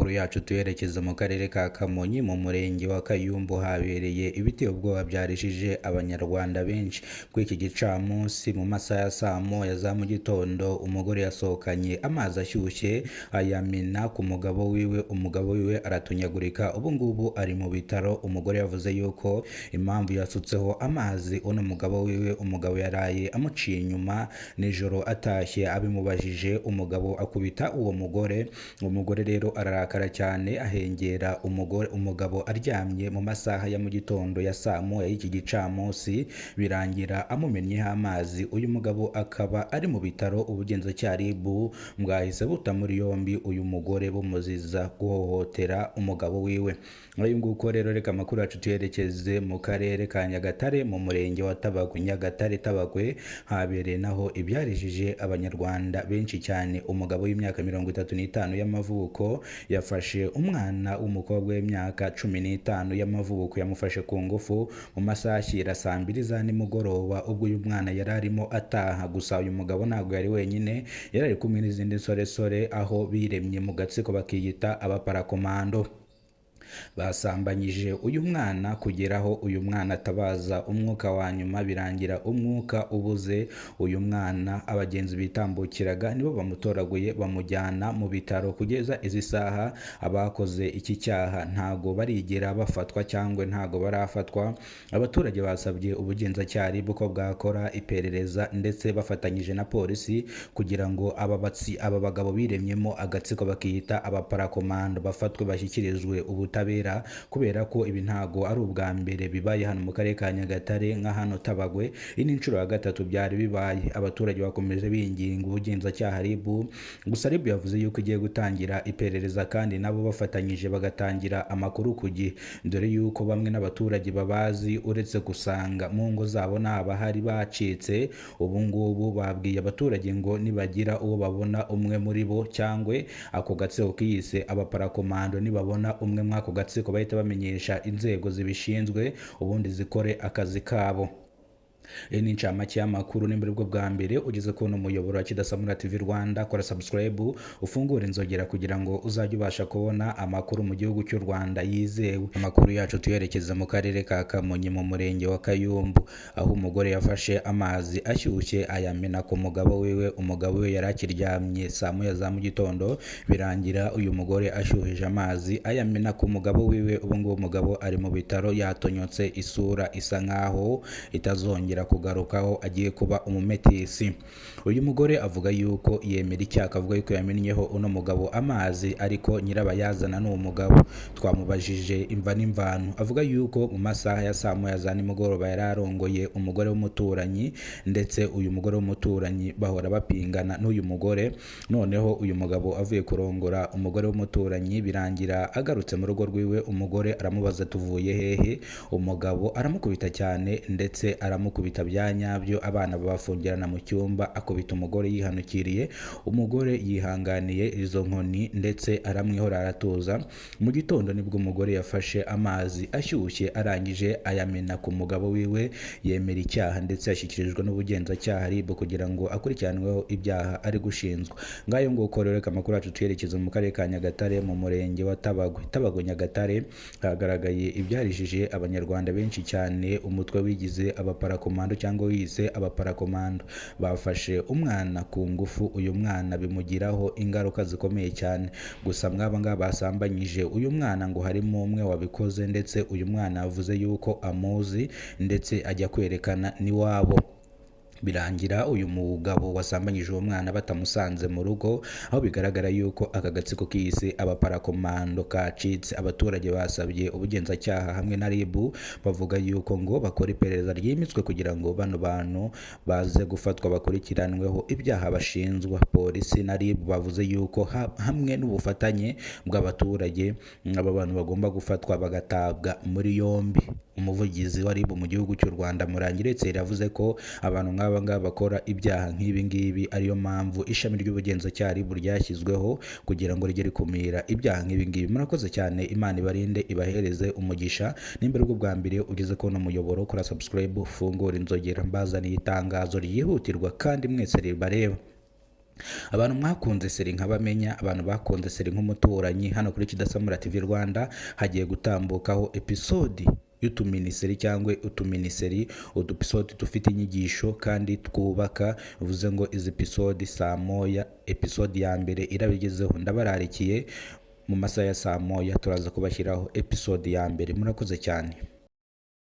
Amakuru yacu tuyerekeza mu karere ka Kamonyi mu murenge wa Kayumbu habereye ibiteye ubwoba byarishije abanyarwanda benshi. Kuri iki gicamunsi mu masaha ya saa moya za mu gitondo umugore yasohokanye amazi ashyushye ayamena ku mugabo wiwe, umugabo wiwe aratunyagurika, ubu ngubu ari mu bitaro. Umugore yavuze yuko impamvu yasutseho amazi uno mugabo wiwe, umugabo yaraye amuciye inyuma nijoro atashye abimubajije, umugabo akubita uwo mugore. Umugore rero ararakara cyane ahengera umugabo aryamye mu masaha ya mu gitondo ya saa moya y'iki gicamunsi, birangira amumennyeho amazi. Uyu mugabo akaba ari mu bitaro. Ubugenzacyaha RIB bwahise buta muri yombi uyu mugore bumuziza guhohotera umugabo wiwe. Uyu nguko rero reka amakuru yacu tuyerekeze mu karere ka Nyagatare mu murenge wa Tabagwe. Nyagatare Tabagwe habereye naho ibyarijije abanyarwanda benshi cyane. Umugabo w'imyaka 35 y'amavuko yafashe umwana w'umukobwa w'imyaka 15 y'amavuko, yamufashe ku ngufu mu masaha ashyira saa 2 za nimugoroba ubwo uyu mwana yari arimo ataha. Gusa uyu mugabo ntabwo yari wenyine, yari ari kumwe n'izindi nsoresore aho biremye mu gatsiko bakiyita abaparakomando. Basambanyije uyu mwana kugeraho uyu mwana atabaza umwuka wa nyuma, birangira umwuka ubuze. Uyu mwana abagenzi bitambukiraga nibo bamutoraguye bamujyana mu bitaro. Kugeza izi saha abakoze iki cyaha ntago barigera bafatwa cyangwa ntago barafatwa. Abaturage basabye ubugenzacyaha RIB ko bwakora iperereza ndetse bafatanyije na polisi kugira ngo aba bagabo biremyemo agatsiko bakiyita abaparakomando bafatwe bashyikirizwe ubutabera, kubera ko ibi ntago ari ubwa mbere bibaye hano mu karere ka Nyagatare nka hano Tabagwe. Iyi ni inshuro ya gatatu byari bibaye. Abaturage bakomeje binginga ubugenzacyaha RIB, gusa RIB yavuze yuko igiye gutangira iperereza kandi nabo bafatanyije bagatangira amakuru ku gihe, dore yuko bamwe n'abaturage babazi uretse gusanga mu ngo zabo n'abahari bacitse. Ubu ngubu babwiye abaturage ngo nibagira uwo babona umwe muri bo cyangwa ako gatsiko kiyise abaparakomando, nibabona umwe mwako gatsiko bahita bamenyesha inzego zibishinzwe ubundi zikore akazi kabo. Ni incamake y'amakuru. Ni muri bwo bwa mbere ugeze ku muyoboro wa Kidasamura TV Rwanda, kora subscribe ufungure inzogera kugira ngo uzajye ubasha kubona amakuru mu gihugu cy'u Rwanda yizewe. Amakuru yacu tuyerekeza mu karere ka Kamonyi mu murenge wa Kayumbu aho umugore yafashe amazi ashyushye ayamena ku mugabo wiwe. Umugabo we yari akiryamye saa moya za mu gitondo, birangira uyu mugore ashyuhije amazi ayamena ku mugabo wiwe. Ubu ngubu umugabo ari mu bitaro yatonyotse, isura isa nkaho itazongera kugarukaho, agiye kuba umumetisi. Uyu mugore avuga yuko yemera icyaha, avuga yuko yamennyeho uno mugabo amazi, ariko nyirabayazana n'uwo mugabo. Twamubajije imva n'imvano, avuga yuko mu masaha ya saa moya za nimugoroba yari arongoye umugore w'umuturanyi, ndetse uyu mugore w'umuturanyi bahora bapingana n'uyu mugore. Noneho uyu mugabo avuye kurongora umugore w'umuturanyi, birangira agarutse mu rugo rwiwe. Umugore aramubaza tuvuye hehe, umugabo aramukubita cyane ndetse aramukubita bya nyabyo, abana babafungirana mu cyumba, akubita umugore yihanukiriye. Umugore yihanganiye izo nkoni ndetse aramwihora aratuza. Mu gitondo nibwo umugore yafashe amazi ashyushye arangije ayamena ku mugabo wiwe, yemera icyaha ndetse yashyikirijwe n'ubugenzacyaha RIB kugira ngo akurikiranweho ibyaha ari gushinzwa. Ngayo nguko rero reka amakuru yacu tuyerekeza mu karere ka Nyagatare mu murenge wa Tabagwe Nyagatare hagaragaye ibyarijije abanyarwanda benshi cyane. Umutwe wigize abaparakomando cyangwa wise abaparakomando bafashe umwana ku ngufu. Uyu mwana bimugiraho ingaruka zikomeye cyane. Gusa mwaba ngaba basambanyije uyu mwana ngo harimo umwe wabikoze, ndetse uyu mwana yavuze yuko amuzi ndetse ajya kwerekana n'iwabo. Birangira uyu mugabo wasambanyije uwo mwana batamusanze mu rugo, aho bigaragara yuko aka gatsiko kiyise abaparakomando kacitse. Abaturage basabye ubugenzacyaha hamwe na RIB, bavuga yuko ngo bakora iperereza ryimitswe kugira ngo bano bantu baze gufatwa bakurikiranweho ibyaha bashinzwa. Polisi na RIB bavuze yuko hamwe n'ubufatanye bw'abaturage aba bantu bagomba gufatwa bagatabwa muri yombi. Umuvugizi wa RIB mu gihugu cy'u Rwanda Murangire yavuze ko abantu nk'aba ngaba bakora ibyaha nk'ibi ngibi, ariyo mpamvu ishami ry'ubugenzacyaha RIB ryashyizweho kugira ngo rijye rikumira ibyaha nk'ibi ngibi. Murakoze cyane, Imana ibarinde ibahereze umugisha. Nimba ubwo bwa mbere ugeze ko muyoboro, kora subscribe ufungure inzogera, mbazaniye itangazo ryihutirwa kandi mwese ribareba. Abantu mwakunze seri nk'abamenya, abantu bakunze seri nk'umuturanyi, hano kuri Kidasamura TV Rwanda hagiye gutambukaho episode y'utuminiseri cyangwa utuminiseri, udupisode dufite inyigisho kandi twubaka. Bivuze ngo izi episode saa moya, episode ya mbere irabigezeho. Ndabararikiye mu masaha ya saa moya turaza kubashyiraho episode ya mbere. Murakoze cyane.